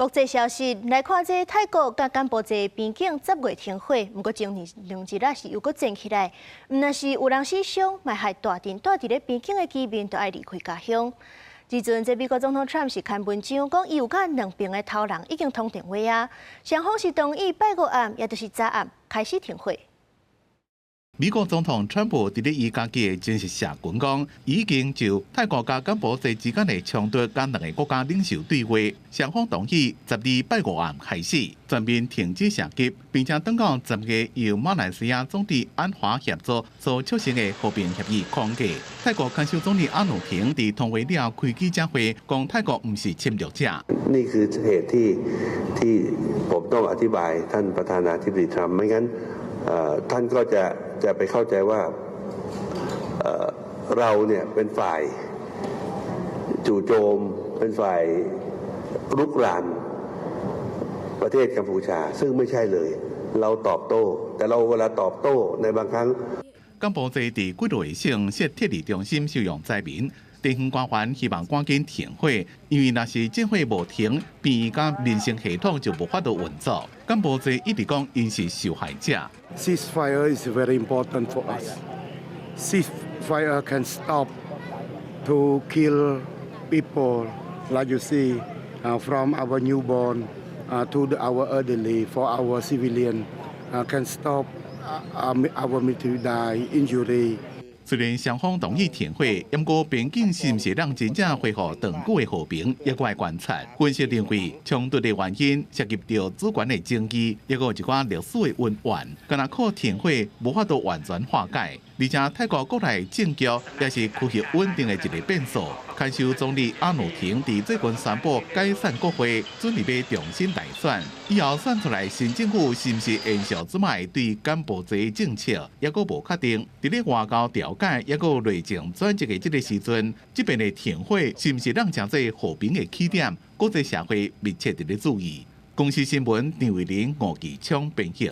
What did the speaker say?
国际消息来看，这泰国甲柬埔寨边境10月停火，不过今年2日啊是又搁战起来。若是有人死伤，埋害大阵住伫咧边境的居民，都爱离开家乡。之前，这美国总统 Trump 是刊文章讲，伊有甲两边的头人已经通电话啊，双方是同意拜五暗，也就是早暗开始停火。 美国总统川普伫咧伊家己的正式社群讲，已经就泰国甲柬埔寨之间的冲突，甲两个国家领袖对话，双方同意12拜五暗开始全面停止射击，并且等到10月由马来西亚总理安华协助所促成的和平协议框架。泰国看守总理阿努廷伫通话了开记者会，讲泰国唔是侵略者。นี่คือเหตุที่ผมต้องอธิบายท่านประธานาธิบดีทรัมป์ไม่งั้นท่านก็จะไปเข้าใจว่าเราเนี่ยเป็นฝ่ายจู่โจมเป็นฝ่ายรุกรานประเทศกัมพูชาซึ่งไม่ใช่เลยเราตอบโต้แต่เราเวลาตอบโต้ในบางครั้ง柬埔寨伫几类性设铁路中心收容灾民，地方官员希望赶紧停火，因为若是战火无停，边甲民生系统就无法度运作。柬埔寨一直讲因是受害者。 Ceasefire is very important for us. Ceasefire can stop to kill people, like you see, from our newborn to our elderly, for our civilian, can stop our military die, injury. 虽然双方同意停火，不过边境是毋是让真正恢复长久的和平，也该观察。分析认为，冲突的原因涉及到主权的争议，也有一寡历史的恩怨，敢若靠停火无法度完全化解。而且泰国国内政局也是区域稳定的一个变数。看守总理阿努廷伫最近宣布解散国会，准备要重新大选。以后选出来新政府是毋是延续之前对柬埔寨政策，也阁无确定。伫咧外交调解也阁内政转折的这个时阵，这边的停火是毋是让真正和平的起点？国际社会密切伫咧注意。公司新闻张伟林、吴其昌编辑。